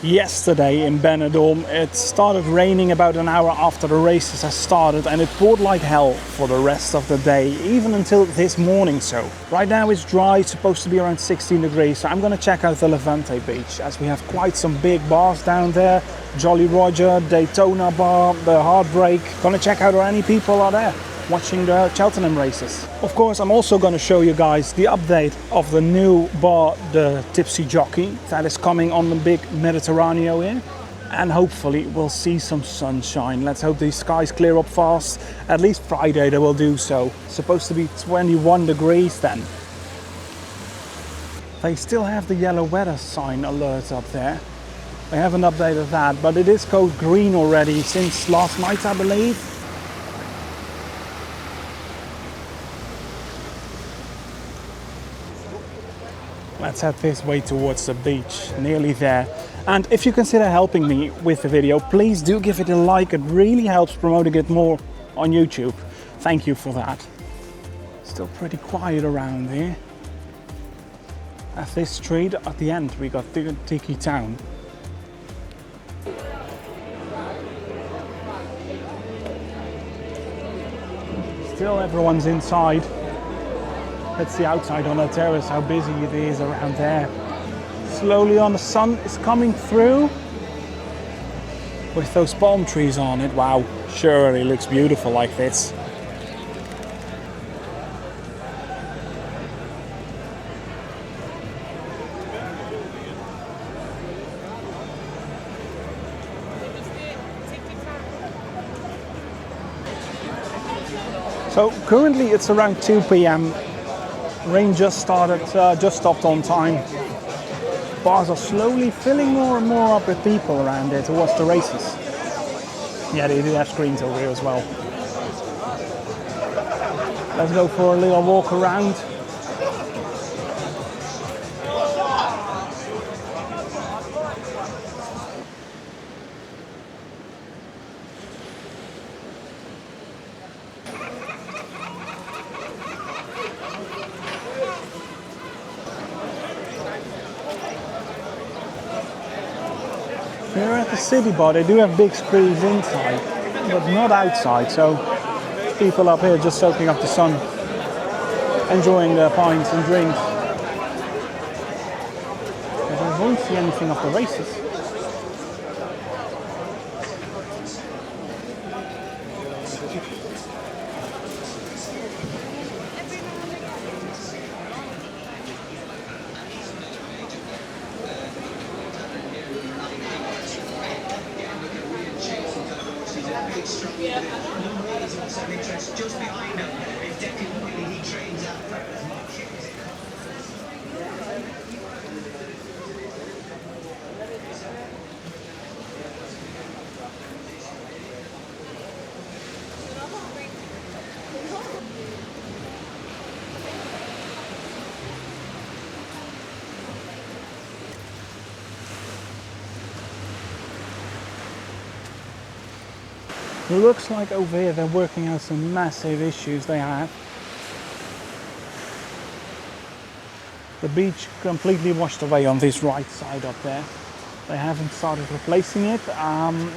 Yesterday in Benidorm, it started raining about an hour after the races had started, and it poured like hell for the rest of the day, even until this morning. So right now it's dry, it's supposed to be around 16 degrees, so I'm gonna check out the Levante Beach, as we have quite some big bars down there. Jolly Roger, Daytona Bar, the Heartbreak. Gonna check out how any people are there watching the Cheltenham races. Of course, I'm also going to show you guys the update of the new bar, the Tipsy Jockey, that is coming on the big Mediterráneo here. And hopefully we'll see some sunshine. Let's hope these skies clear up fast. At least Friday they will do so. It's supposed to be 21 degrees then. They still have the yellow weather sign alert up there. They haven't updated that, but it is code green already since last night, I believe. Let's head this way towards the beach, nearly there. And if you consider helping me with the video, please do give it a like. It really helps promoting it more on YouTube. Thank you for that. Still pretty quiet around here. At this street, at the end, we got Tiki town. Still everyone's inside. Let's see outside on the terrace how busy it is around there. Slowly on, the sun is coming through with those palm trees on it. Wow, surely looks beautiful like this. So currently it's around 2 p.m. Rain just started, just stopped on time. Bars are slowly filling more and more up with people around there to watch the races. Yeah, they do have screens over here as well. Let's go for a little walk around. Here at the city bar, they do have big screens inside, but not outside, so people up here just soaking up the sun, enjoying their pints and drinks. But I won't see anything of the races. It looks like over here they're working out some massive issues they have. The beach completely washed away on this right side up there. They haven't started replacing it.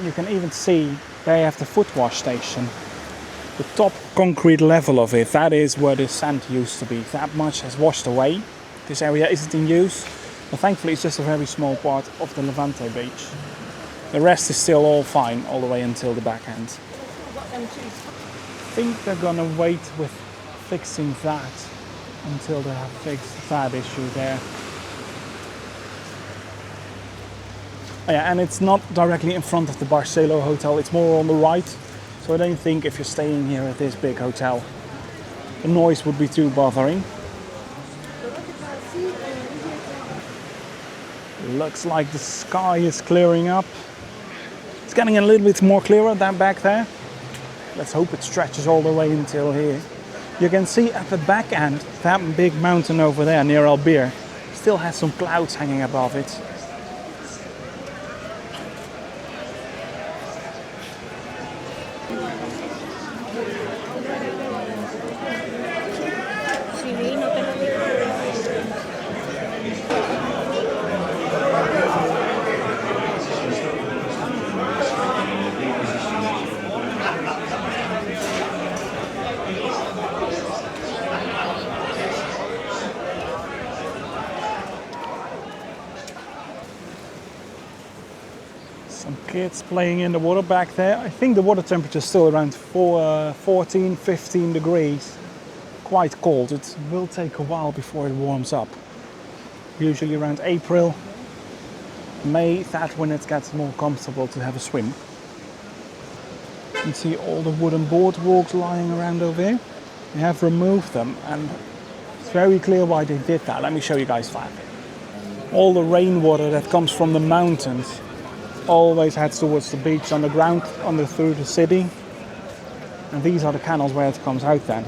You can even see they have the foot wash station. The top concrete level of it, that is where the sand used to be. That much has washed away. This area isn't in use, but thankfully it's just a very small part of the Levante Beach. The rest is still all fine, all the way until the back end. I think they're gonna wait with fixing that until they have fixed that issue there. Oh yeah, and it's not directly in front of the Barcelo Hotel, it's more on the right. So I don't think if you're staying here at this big hotel, the noise would be too bothering. Looks like the sky is clearing up. It's getting a little bit more clearer than back there. Let's hope it stretches all the way until here. You can see at the back end, that big mountain over there near Albir still has some clouds hanging above it. Some kids playing in the water back there. I think the water temperature is still around 14, 15 degrees. Quite cold. It will take a while before it warms up. Usually around April, May, that's when it gets more comfortable to have a swim. You can see all the wooden boardwalks lying around over here. They have removed them and it's very clear why they did that. Let me show you guys that. All the rainwater that comes from the mountains always heads towards the beach underground, through the city. And these are the canals where it comes out then.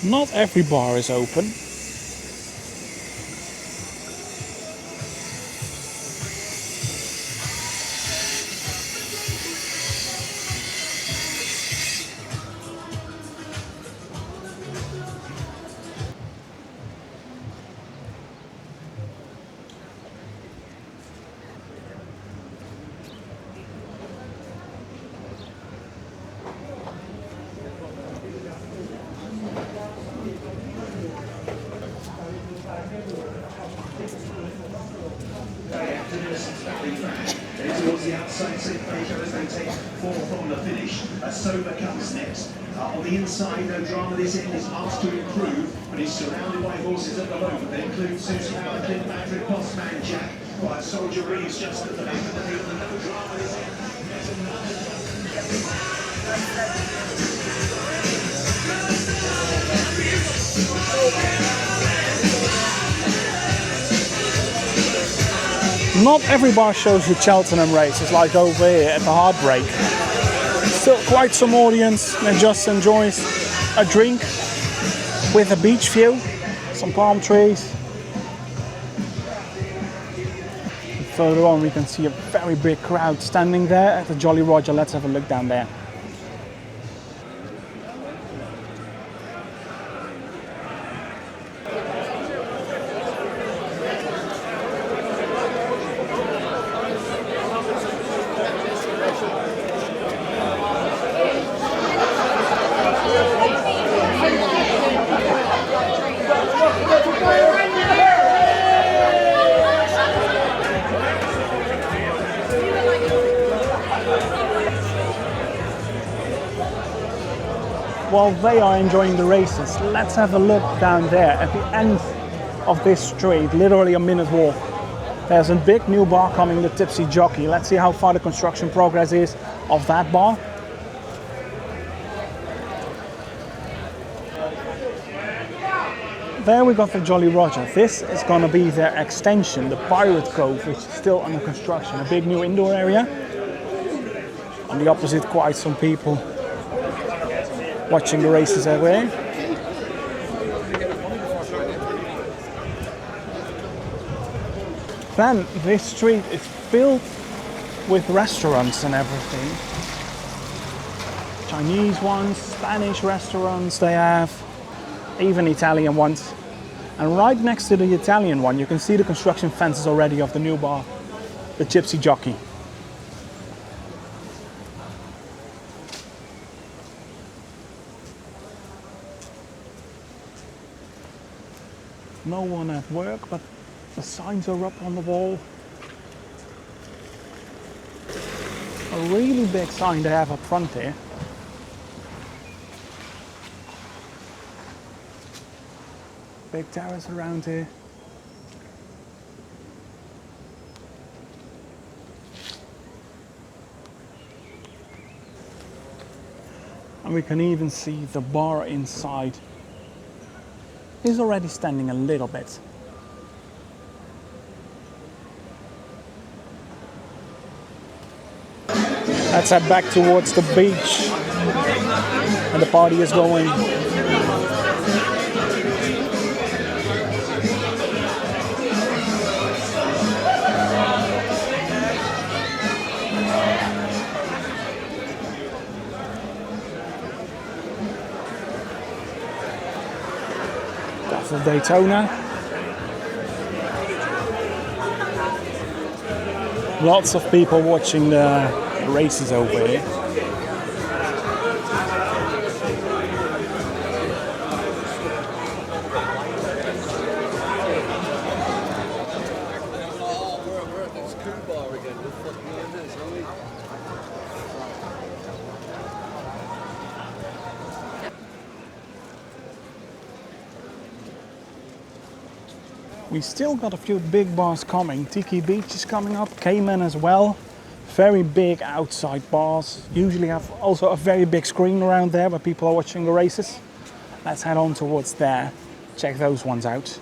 Not every bar is open. Towards the outside, St. Fraser as they take four from the finish. Sober comes next. On the inside, no drama this end is asked to improve, but he's surrounded by horses at the moment. They include Susan Howard, Clint Patrick, Bossman Jack, while Soldier Reeves just at the back of the field. And no drama this end. Not every bar shows you Cheltenham races like over here at the Heartbreak. Still quite some audience that just enjoys a drink with a beach view, some palm trees. And further on we can see a very big crowd standing there at the Jolly Roger. Let's have a look down there. While they are enjoying the races, let's have a look down there at the end of this street, literally a minute walk. There's a big new bar coming, the Tipsy Jockey. Let's see how far the construction progress is of that bar. There we got the Jolly Roger. This is going to be their extension, the Pirate Cove, which is still under construction. A big new indoor area. On the opposite, quite some people watching the races away. Then this street is filled with restaurants and everything. Chinese ones, Spanish restaurants they have, even Italian ones. And right next to the Italian one you can see the construction fences already of the new bar, the Tipsy Jockey. No one at work, but the signs are up on the wall. A really big sign they have up front here. Big towers around here. And we can even see the bar inside is already standing a little bit. Let's head back towards the beach. And the party is going. That's the Daytona. Lots of people watching the races over here. We still got a few big bars coming. Tiki Beach is coming up, Caiman as well. Very big outside bars. Usually have also a very big screen around there where people are watching the races. Let's head on towards there. Check those ones out.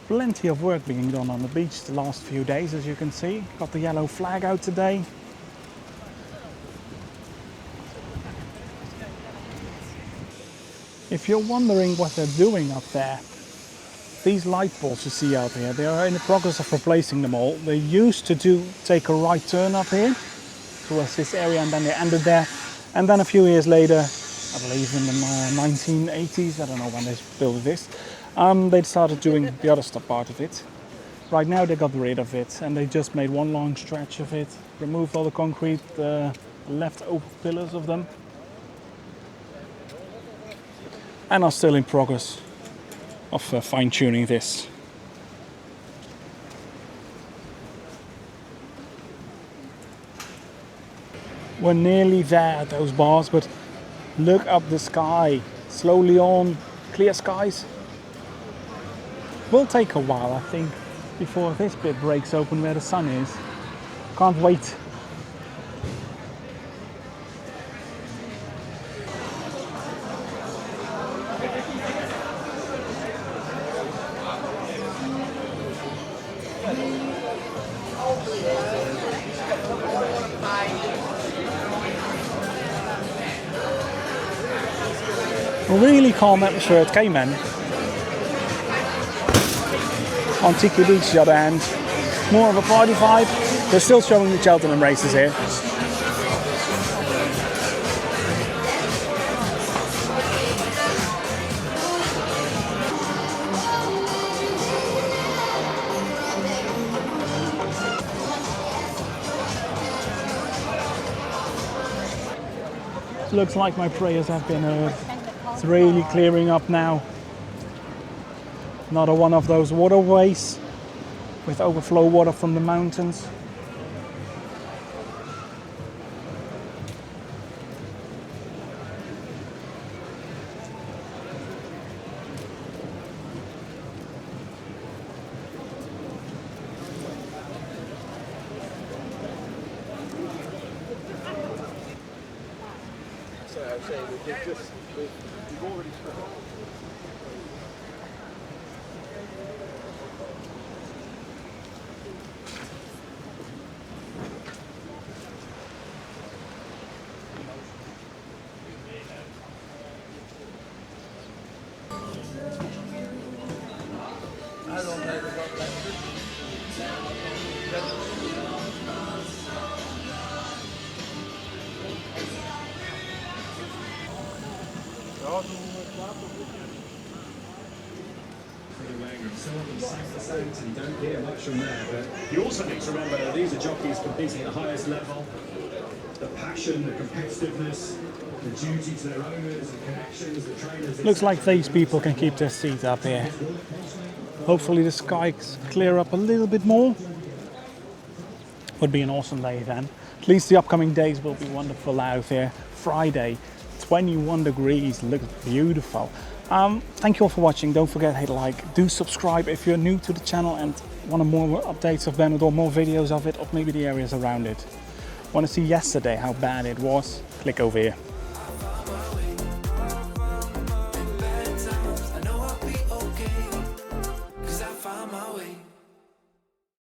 Plenty of work being done on the beach the last few days, as you can see. Got the yellow flag out today. If you're wondering what they're doing up there, these light poles you see out here, they are in the progress of replacing them all. They used to take a right turn up here towards this area, and then they ended there. And then a few years later, I believe in the 1980s, I don't know when they built this, they started doing the other part of it. Right now they got rid of it and they just made one long stretch of it, removed all the concrete, left open pillars of them, and are still in progress of fine-tuning this. We're nearly there at those bars, but look up the sky. Slowly on, clear skies. Will take a while, I think, before this bit breaks open where the sun is. Can't wait. Really calm atmosphere at Cayman. On Tiki Beach, the other hand, more of a party vibe. They're still showing the Cheltenham races here. Looks like my prayers have been heard. It's really clearing up now. Another one of those waterways with overflow water from the mountains. We've already started. And don't hear much from there, but you also need to remember that these are jockeys competing at the highest level. The passion, the competitiveness, the duty to their owners, the connections, the trainers. Looks like these people can keep their seats up here. Hopefully the skies clear up a little bit more. Would be an awesome day then. At least the upcoming days will be wonderful out here. Friday, 21 degrees, looks beautiful. Thank you all for watching. Don't forget to hit like, do subscribe if you're new to the channel and want more updates of Benidorm, more videos of it, or maybe the areas around it. Want to see yesterday how bad it was? Click over here.